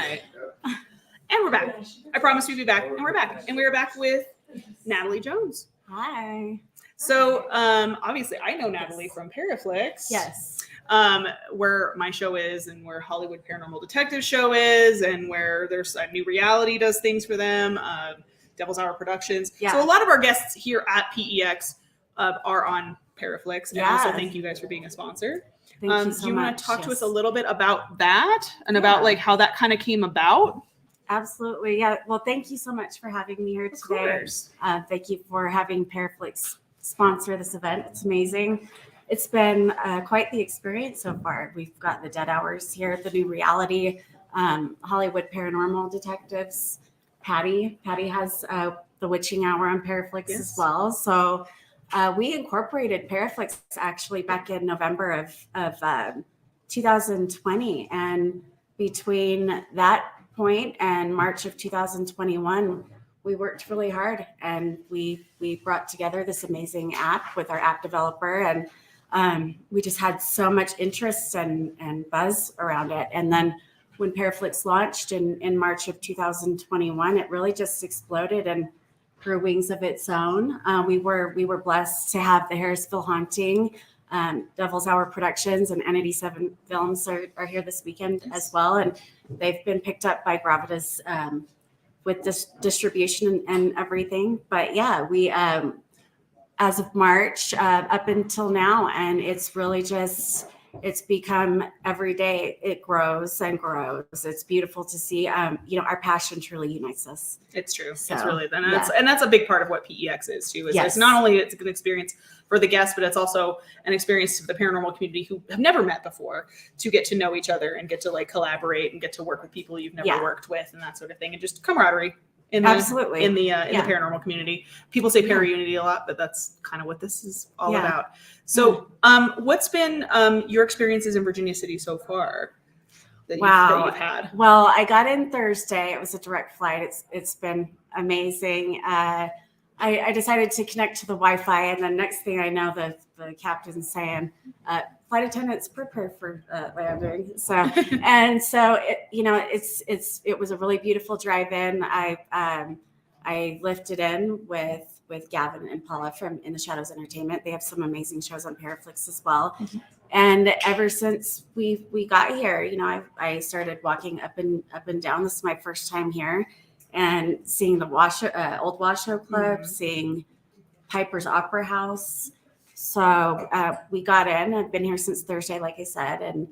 Right. And we're back. I promised we'd be back, and we're back. And we are back with Natalie Jones. Hi. So, obviously, I know Natalie from ParaFlix. Yes. Where my show is, and where Hollywood Paranormal Detective show is, and where there's a New Reality does things for them. Devil's Hour Productions. Yeah. So a lot of our guests here at PEX are on ParaFlix. And also thank you guys for being a sponsor. Thank you so do you much. want to talk to us a little bit about that and about like how that kind of came about? Absolutely. Yeah. Well, thank you so much for having me here today. Of course. Thank you for having ParaFlix sponsor this event. It's amazing. It's been quite the experience so far. We've got the Dead Hours here at the New Reality, Hollywood Paranormal Detectives. Patty has the Witching Hour on ParaFlix as well. So we incorporated ParaFlix actually back in November of 2020, and between that point and March of 2021, we worked really hard, and we brought together this amazing app with our app developer, and we just had so much interest and buzz around it. And then when ParaFlix launched in March of 2021, it really just exploded and grew wings of its own. We were blessed to have the Harrisville Haunting, Devil's Hour Productions, and Entity 7 Films are here this weekend as well, and they've been picked up by Gravitas with this distribution and everything. But yeah, we as of March up until now, and it's really just it's become every day it grows and grows. It's beautiful to see. Our passion truly unites us. It's true. So, it's really and that's a big part of what PEX is too. Is it's not only it's a good experience for the guests, but it's also an experience for the paranormal community who have never met before to get to know each other and get to like collaborate and get to work with people you've never worked with and that sort of thing, and just camaraderie. In the paranormal community. People say para-unity a lot, but that's kind of what this is all about. So what's been your experiences in Virginia City so far that you've had? Well, I got in Thursday. It was a direct flight. It's been amazing. I decided to connect to the Wi-Fi, and then next thing I know, the captain's saying, flight attendants prepare for landing. So it was a really beautiful drive-in. I lifted in with Gavin and Paula from In the Shadows Entertainment. They have some amazing shows on ParaFlix as well. Mm-hmm. And ever since we got here, I started walking up and down. This is my first time here, and seeing the old Washoe Club, seeing Piper's Opera House. So we got in. I've been here since Thursday, like I said, and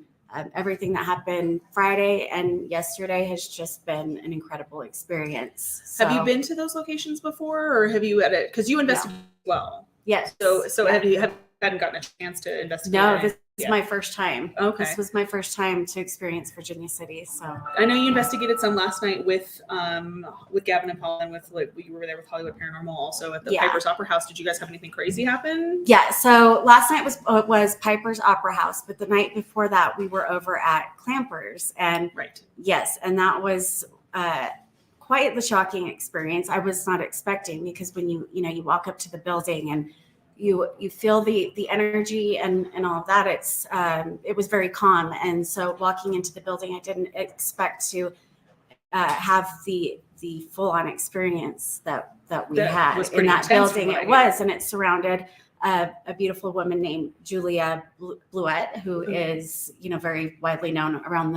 everything that happened Friday and yesterday has just been an incredible experience. So, have you been to those locations before, or have you at it? Because you invested well. Yes. So have you hadn't gotten a chance to investigate? No, this is my first time. Okay. This was my first time to experience Virginia City. So I know you investigated some last night with Gavin and Paul, and you were there with Hollywood Paranormal also at the Piper's Opera House. Did you guys have anything crazy happen? Yeah. So last night was Piper's Opera House, but the night before that we were over at Clampers, and yes, and that was quite the shocking experience. I was not expecting, because when you walk up to the building and you feel the energy and all of that, it was very calm. And so walking into the building, I didn't expect to have the full-on experience that we had in that building. It was, and it surrounded a beautiful woman named Julia Bluette, who is very widely known around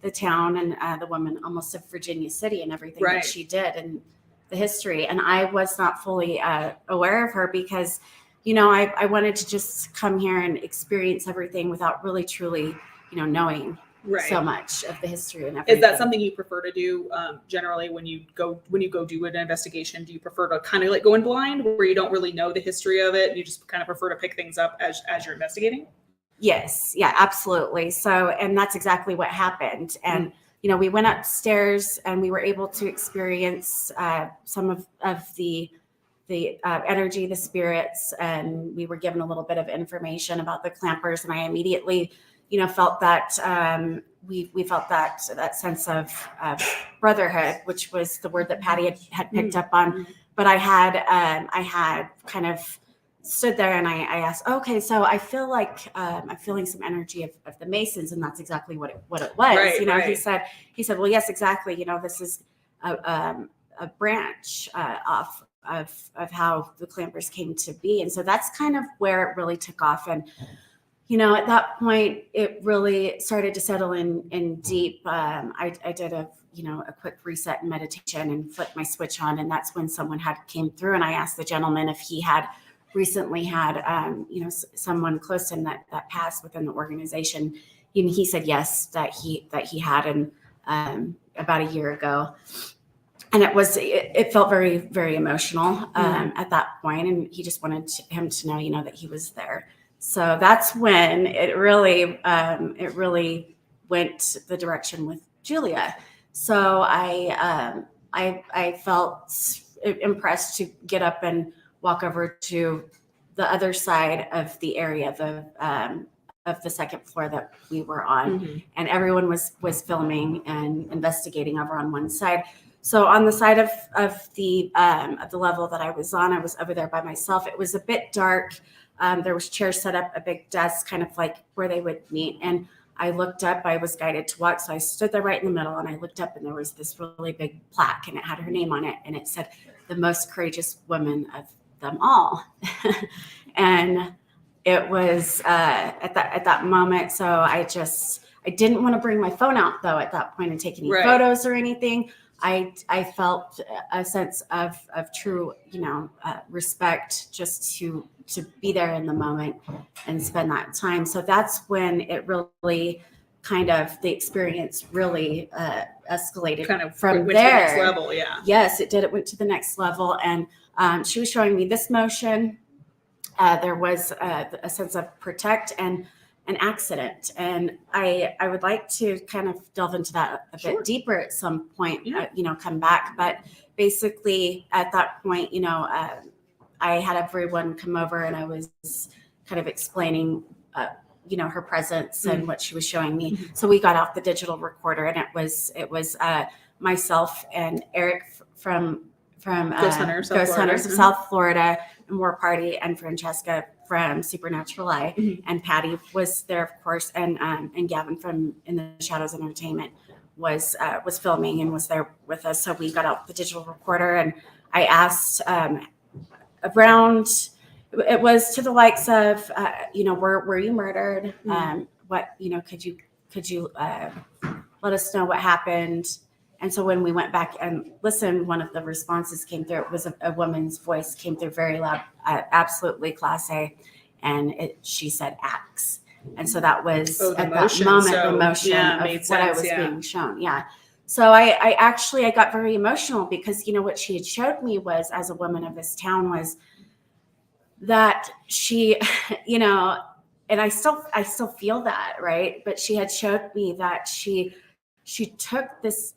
the town, and the woman almost of Virginia City and everything that she did and the history. And I was not fully aware of her, because I wanted to just come here and experience everything without really truly knowing so much of the history and everything. Is that something you prefer to do generally when you go do an investigation? Do you prefer to kind of like go in blind, where you don't really know the history of it, and you just kind of prefer to pick things up as you're investigating? Yes, yeah, absolutely. So, and that's exactly what happened. And we went upstairs and we were able to experience some of the energy, the spirits, and we were given a little bit of information about the Clampers, and I immediately felt that we felt that sense of brotherhood, which was the word that Patty had picked up on. But I had kind of stood there and I asked, okay, so I feel like I'm feeling some energy of the Masons, and that's exactly what it was. Right, You know, right. he said, well, yes, exactly. You know, this is a branch off of how the clampers came to be, and so that's kind of where it really took off. And you know, at that point, it really started to settle in deep. I did a quick reset and meditation and flipped my switch on, and that's when someone came through, and I asked the gentleman if he had recently had someone close to him that passed within the organization. He said yes, that he had, and about a year ago. And it felt very, very emotional at that point, and he just wanted him to know, you know, that he was there. So that's when it really went the direction with Julia. So I felt impressed to get up and walk over to the other side of the area, of the second floor that we were on, and everyone was filming and investigating over on one side. So on the side of the level that I was on, I was over there by myself. It was a bit dark. There was chairs set up, a big desk, kind of like where they would meet. And I looked up. I was guided to walk, so I stood there right in the middle, and I looked up, and there was this really big plaque, and it had her name on it, and it said, "The most courageous woman of them all." And it was at that moment. So I didn't want to bring my phone out though at that point and take any photos or anything. I felt a sense of true, respect, just to be there in the moment and spend that time. So that's when it really the experience really escalated Kind of from went there. To the next level, yeah. Yes, it did. It went to the next level. And she was showing me this motion. There was a sense of protect and an accident. And I would like to kind of delve into that a bit deeper at some point, come back. But basically at that point, I had everyone come over, and I was kind of explaining, her presence and what she was showing me. So we got off the digital recorder, and it was myself and Eric from Ghost Hunters of South Florida, and War Party, and Francesca from Supernatural Eye, and Patty was there, of course, and Gavin from In the Shadows Entertainment was filming and was there with us. So we got out the digital recorder, and I asked around. It was to the likes of, were you murdered? What, could you let us know what happened? And so when we went back and listened, one of the responses came through. It was a woman's voice, came through very loud, absolutely class A. And she said axe. And so that was at that moment, the emotion of what I was being shown. Yeah. So I actually got very emotional, because, what she had showed me was, as a woman of this town, was that she, and I still feel that, right? But she had showed me that she took this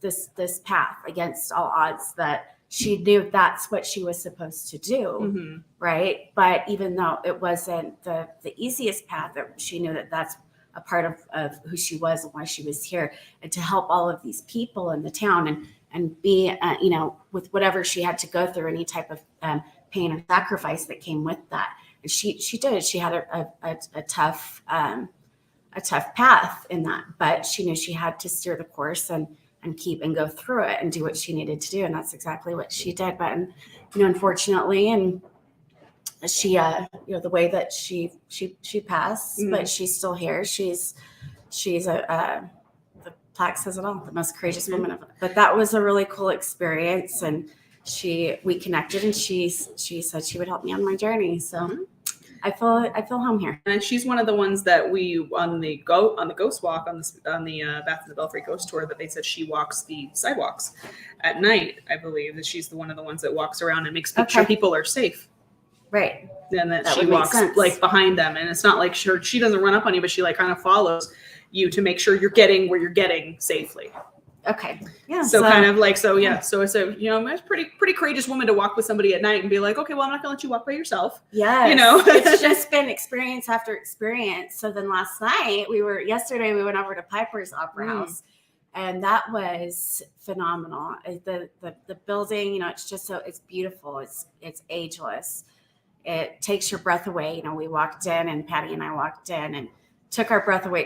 path against all odds, that she knew that's what she was supposed to do, right? But even though it wasn't the easiest path, that she knew that that's a part of who she was and why she was here, and to help all of these people in the town, and be, with whatever she had to go through, any type of pain or sacrifice that came with that. And she did. She had a tough path in that, but she knew she had to steer the course and keep and go through it and do what she needed to do. And that's exactly what she did. But, unfortunately, and she, the way that she passed, but she's still here. She's the plaque says it all, the most courageous woman ever. But that was a really cool experience. And we connected, and she said she would help me on my journey. So I feel home here. And she's one of the ones that we on the ghost walk on the Bath and the Belfry ghost tour, that they said she walks the sidewalks at night. I believe that she's one of the ones that walks around and makes sure people are safe. Right. And that she walks like behind them, and it's not like she doesn't run up on you, but she like kind of follows you to make sure you're getting where you're getting safely. Okay. Yeah. So kind of like, so yeah. So it's a, it's pretty courageous woman to walk with somebody at night and be like, okay, well, I'm not gonna let you walk by yourself. Yeah. It's just been experience after experience. So then yesterday we went over to Piper's Opera House, and that was phenomenal. The building, it's just it's beautiful. It's ageless. it takes your breath away. We walked in, and Patty and I walked in and took my breath away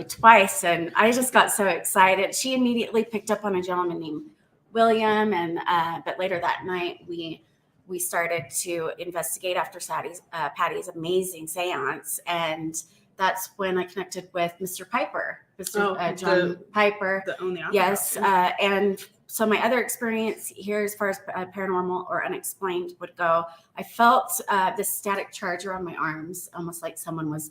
twice. And I just got so excited. She immediately picked up on a gentleman named William. And, but later that night, we started to investigate after Patty's amazing seance. And that's when I connected with Mr. Piper, John Piper. The only yes. And so my other experience here, as far as paranormal or unexplained would go, I felt this static charge around my arms, almost like someone was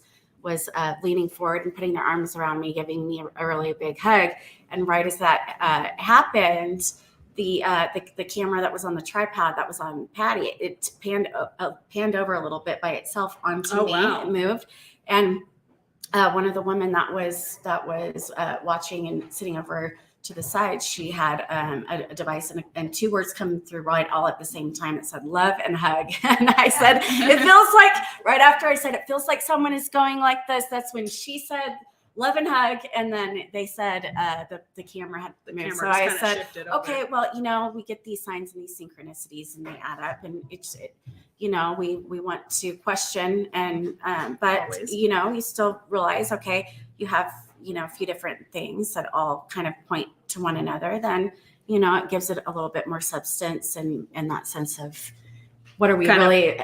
leaning forward and putting their arms around me, giving me a really big hug. And right as that happened, the camera that was on the tripod that was on Patty, it panned over a little bit by itself onto me. Wow. It moved, and one of the women that was watching and sitting over to the side, she had a device and two words come through right all at the same time. It said love and hug. And I said, it feels like, right after I said, it feels like someone is going like this. That's when she said love and hug. And then they said the camera had moved. So I said, okay, well, we get these signs and these synchronicities and they add up, and we want to question but always. You still realize, okay, you have a few different things that all kind of point to one another, then it gives it a little bit more substance and that sense of what's really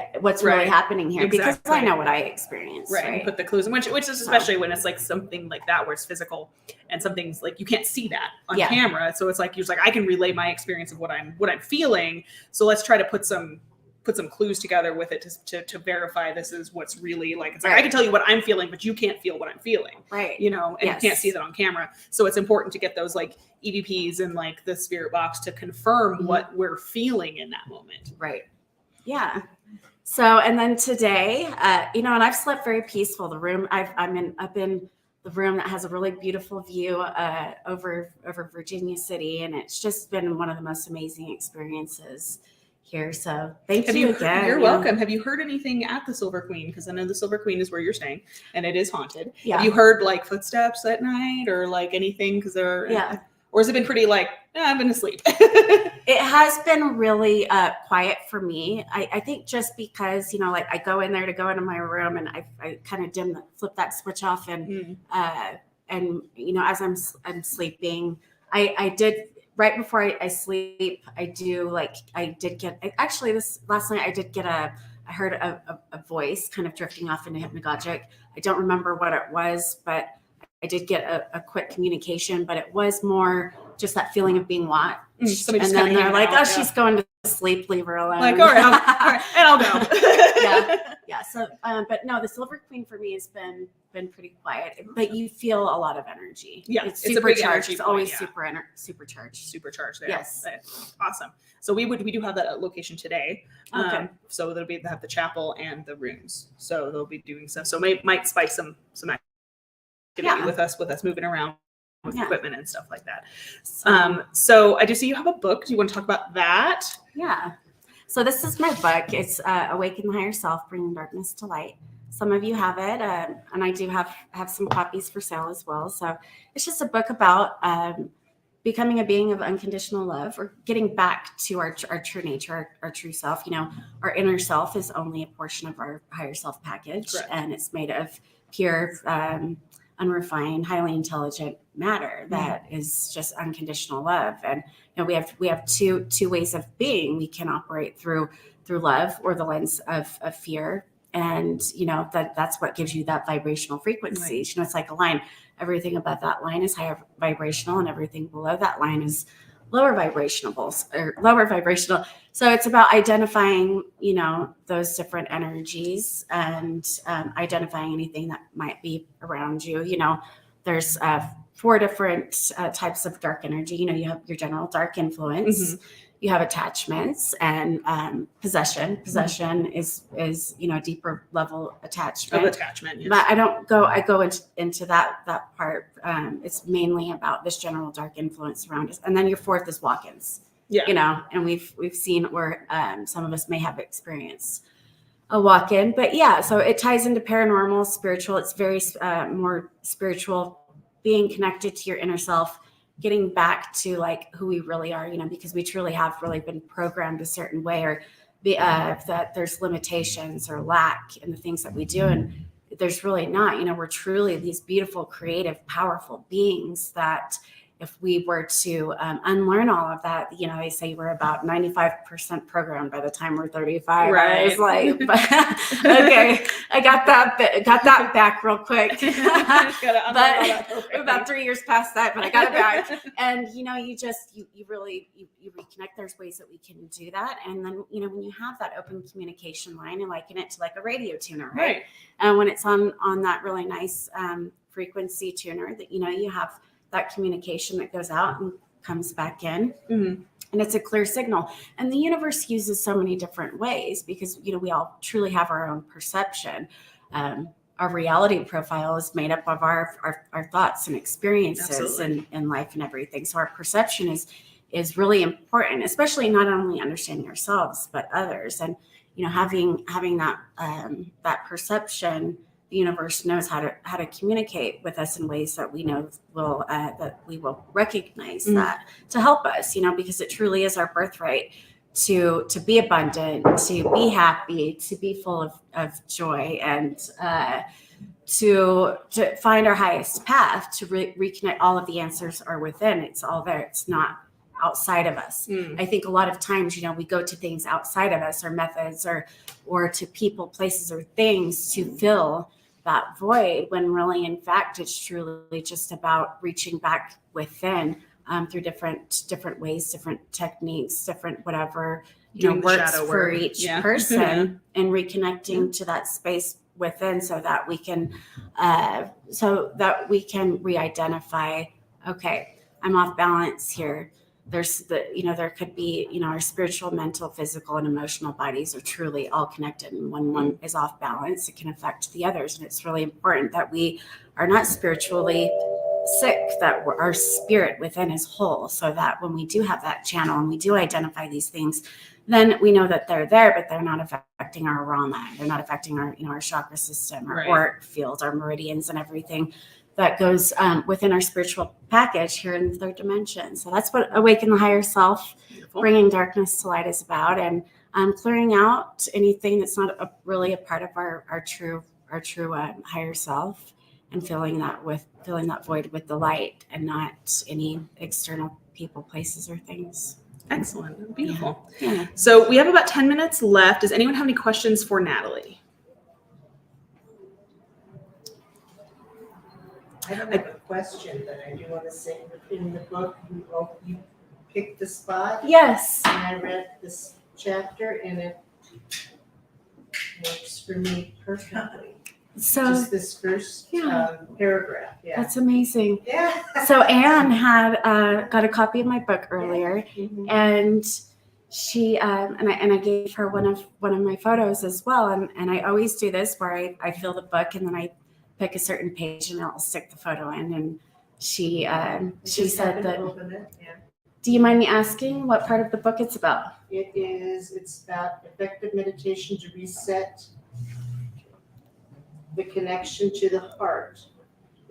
happening here. Exactly. Because I know what I experienced. Right. And put the clues in, which is especially when it's like something like that where it's physical and something's like you can't see that on camera. So it's like you're just like, I can relay my experience of what I'm feeling. So let's try to put some clues together with it to verify this is what's really like. It's like I can tell you what I'm feeling, but you can't feel what I'm feeling. Right. And you can't see that on camera. So it's important to get those like EVPs and like the spirit box to confirm what we're feeling in that moment. Right. Yeah. So, and then today, and I've slept very peaceful. The room I'm in the room that has a really beautiful view over Virginia City, and it's just been one of the most amazing experiences here. So thank you again. You're welcome. Have you heard anything at the Silver Queen? Because I know the Silver Queen is where you're staying, and it is haunted. Yeah. Have you heard like footsteps at night or like anything? Because or has it been pretty like, I've been asleep? It has been really quiet for me. I think just because, like I go in there to go into my room and I kind of flip that switch off and as I'm sleeping, I did right before I sleep, this last night I did get I heard a voice kind of drifting off into hypnagogic. I don't remember what it was, but I did get a quick communication, but it was more just that feeling of being watched. And then they're like, she's going to sleep, leave her alone. Like, all right, and I'll go. Yeah. So, but no, the Silver Queen for me has been pretty quiet, but you feel a lot of energy. Yeah, it's supercharged. It's always supercharged. Supercharged there. Yes. Awesome. So we do have that location today. Okay. So they'll have the chapel and the rooms. So they'll be doing some. So might spice some activity with us moving around with equipment and stuff like that. So I do see you have a book. Do you want to talk about that? Yeah. So this is my book. It's Awaken the Higher Self, Bringing Darkness to Light. Some of you have it, and I do have some copies for sale as well. So it's just a book about becoming a being of unconditional love, or getting back to our true nature, our true self. Our inner self is only a portion of our higher self package. Correct. And it's made of pure, unrefined, highly intelligent matter that is just unconditional love. And we have two ways of being. We can operate through love or the lens of fear. And that's what gives you that vibrational frequency. Right. It's like a line. Everything above that line is higher vibrational, and everything below that line is lower vibrational. So it's about identifying, those different energies and identifying anything that might be around you. There's 4 different types of dark energy. You have your general dark influence. Mm-hmm. You have attachments and possession. Possession is a deeper level attachment. Yes. But I go into that part. It's mainly about this general dark influence around us. And then your 4th is walk-ins. Yeah. And we've seen where some of us may have experienced a walk-in. But yeah, so it ties into paranormal, spiritual. It's very more spiritual, being connected to your inner self, getting back to like who we really are, because we truly have really been programmed a certain way, or that there's limitations or lack in the things that we do. And there's really not. We're truly these beautiful, creative, powerful beings that if we were to unlearn all of that, they say we're about 95% programmed by the time we're 35. Right. I was like, okay, I got that back real quick. But about 3 years past that, but I got it back. And you really reconnect. There's ways that we can do that. And then when you have that open communication line, and liken it to like a radio tuner, right? And when it's on that really nice frequency tuner, that you have that communication that goes out and comes back in. Mm-hmm. And it's a clear signal. And the universe uses so many different ways because, we all truly have our own perception. Our reality profile is made up of our thoughts and experiences in life and everything. So our perception is really important, especially not only understanding ourselves, but others. And, having that perception, the universe knows how to communicate with us in ways that we know that we will recognize that to help us, because it truly is our birthright to be abundant, to be happy, to be full of joy, and to find our highest path, to reconnect. All of the answers are within. It's all there. It's not outside of us. I think a lot of times, we go to things outside of us, or methods, or to people, places, or things to fill that void, when really, in fact, it's truly just about reaching back within through different ways, different techniques, different whatever works for each person, and reconnecting to that space within, so that we can re-identify. Okay, I'm off balance here. There's there could be, our spiritual, mental, physical, and emotional bodies are truly all connected. And when one is off balance, it can affect the others. And it's really important that we are not spiritually sick, that our spirit within is whole, so that when we do have that channel and we do identify these things, then we know that they're there, but they're not affecting our raw mind. They're not affecting our, our chakra system, our auric field, our meridians, and everything that goes within our spiritual package here in the third dimension. So that's what Awaken the Higher Self, bringing darkness to light, is about, and clearing out anything that's not really a part of our true higher self, and filling that void with the light, and not any external people, places, or things. Excellent. Beautiful. Yeah. So we have about 10 minutes left. Does anyone have any questions for Natalie? I don't have a question, but I do want to say in the book, you picked the spot. Yes. And I read this chapter, and it works for me perfectly. So just this first paragraph. Yeah. That's amazing. Yeah. So Anne had got a copy of my book earlier, and she and I gave her one of my photos as well. And I always do this, where I fill the book, and then I pick a certain page and I'll stick the photo in. And she said that. Do you mind me asking what part of the book it's about? It's about effective meditation to reset the connection to the heart.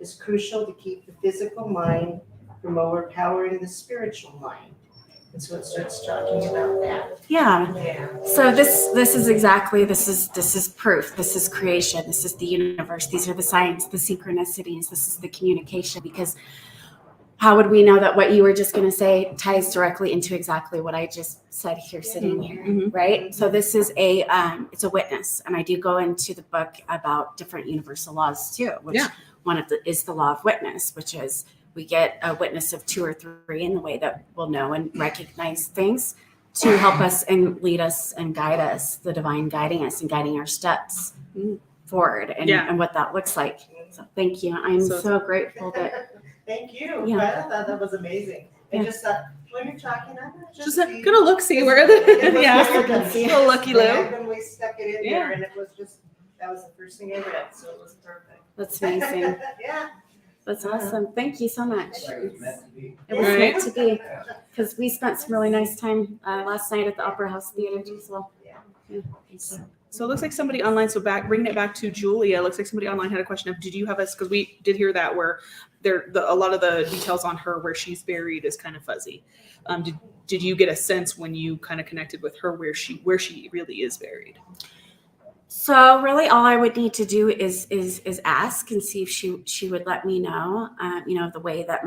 Is crucial to keep the physical mind from overpowering the spiritual mind. And so it starts talking about that. Yeah. So this is exactly, this is proof. This is creation. This is the universe. These are the signs, the synchronicities. This is the communication. Because how would we know that what you were just going to say ties directly into exactly what I just said here, sitting here, right? So this is it's a witness, and I do go into the book about different universal laws too. Which one of is the law of witness, which is we get a witness of 2 or 3 in the way that we'll know and recognize things to help us and lead us and guide us, the divine guiding us and guiding our steps forward, and what that looks like. So thank you. I'm so grateful that. Thank you. Yeah. I thought that was amazing. I just thought, when you're talking, I'm just gonna look, see where the little lucky Lou. When we stuck it in there, and it was that was the first thing I read, so it was perfect. That's amazing. That's awesome. Thank you so much. It was meant to be. It was meant to be, because we spent some really nice time last night at the Opera House Theater as well. Yeah. Thank you. So it looks like somebody online, so bringing it back to Julia, it looks like somebody online had a question of, did you have us, because we did hear that where a lot of the details on her where she's buried is kind of fuzzy. Did you get a sense when you kind of connected with her where she really is buried? So really all I would need to do is ask and see if she would let me know, the way that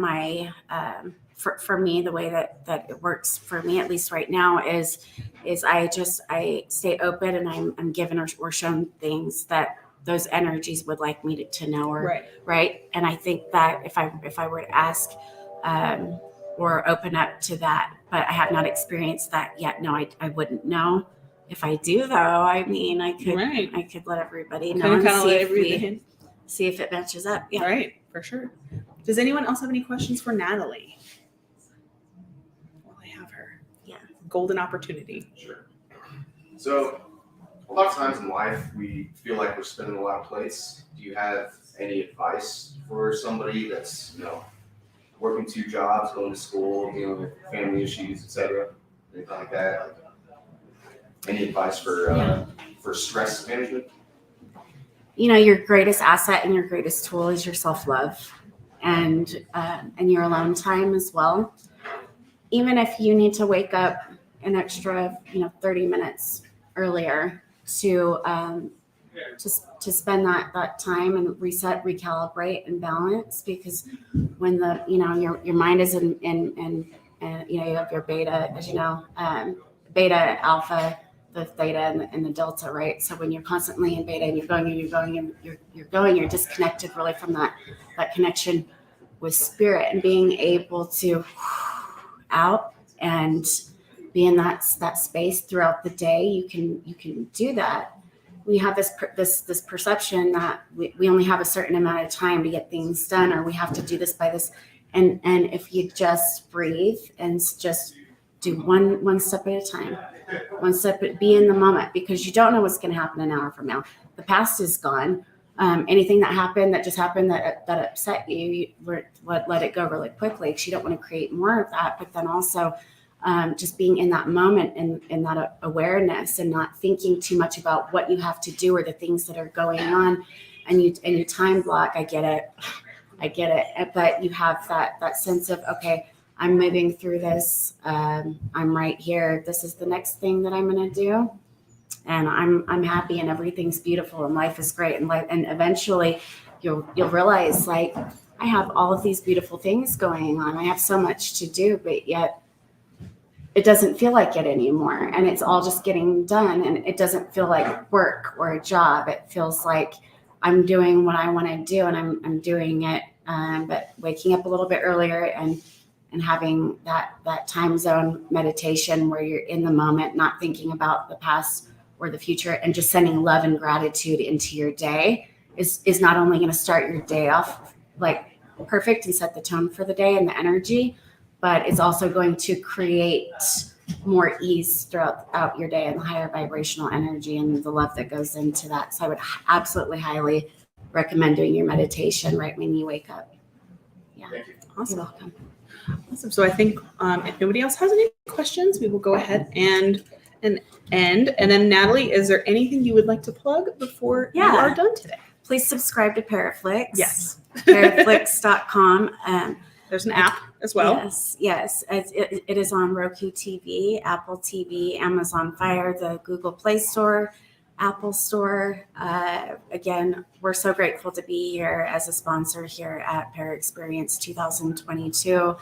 for me, the way that it works for me, at least right now, is I stay open and I'm given or shown things that those energies would like me to know, or right. And I think that if I were to ask or open up to that, but I have not experienced that yet. No, I wouldn't know. If I do, though, I mean, I could let everybody know and see if it matches up. Yeah. Right, for sure. Does anyone else have any questions for Natalie? Well, I have her. Yeah. Golden opportunity. Sure. So, a lot of times in life, we feel like we're spinning a lot of plates. Do you have any advice for somebody that's, working 2 jobs, going to school, dealing with family issues, etc., anything like that? Any advice for stress management? Your greatest asset and your greatest tool is your self-love and your alone time as well. Even if you need to wake up an extra, 30 minutes earlier to spend that time and reset, recalibrate, and balance, because when your mind is in you have your beta, as beta, alpha, the theta, and the delta, right? So when you're constantly in beta and you're disconnected really from that connection with spirit, and being able to out and be in that space throughout the day, you can do that. We have this perception that we only have a certain amount of time to get things done, or we have to do this by this, and if you just breathe and just do one step at a time. One step, be in the moment, because you don't know what's going to happen an hour from now. The past is gone. Anything that just happened that upset you, let it go really quickly, because you don't want to create more of that. But then also just being in that moment and that awareness, and not thinking too much about what you have to do or the things that are going on, and you time block. I get it. But you have that sense of, okay, I'm moving through this. I'm right here. This is the next thing that I'm going to do, and I'm happy, and everything's beautiful, and life is great, and eventually you'll realize, like, I have all of these beautiful things going on. I have so much to do, but yet it doesn't feel like it anymore, and it's all just getting done, and it doesn't feel like work or a job. It feels like I'm doing what I want to do, and I'm doing it, but waking up a little bit earlier and having that time zone meditation where you're in the moment, not thinking about the past or the future, and just sending love and gratitude into your day is not only going to start your day off like perfect and set the tone for the day and the energy, but it's also going to create more ease throughout your day, and the higher vibrational energy and the love that goes into that. So I would absolutely highly recommend doing your meditation right when you wake up. Yeah. Thank you. Awesome. You're welcome. Awesome. So I think if nobody else has any questions, we will go ahead and end. And then Natalie, is there anything you would like to plug before you are done today? Please subscribe to ParaFlix. Yes. ParaFlix.com. There's an app as well. Yes. It is on Roku TV, Apple TV, Amazon Fire, the Google Play Store, Apple Store. Again, we're so grateful to be here as a sponsor here at Para Experience 2022.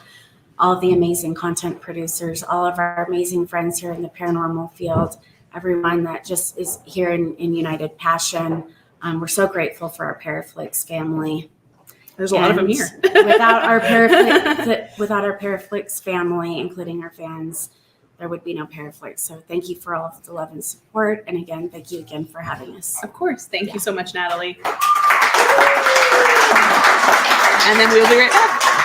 All of the amazing content producers, all of our amazing friends here in the paranormal field, everyone that just is here in United Passion. We're so grateful for our ParaFlix family. There's a lot of them here. without our ParaFlix family, including our fans, there would be no ParaFlix. So thank you for all of the love and support. And again, thank you again for having us. Of course. Thank you so much, Natalie. And then we'll be right back.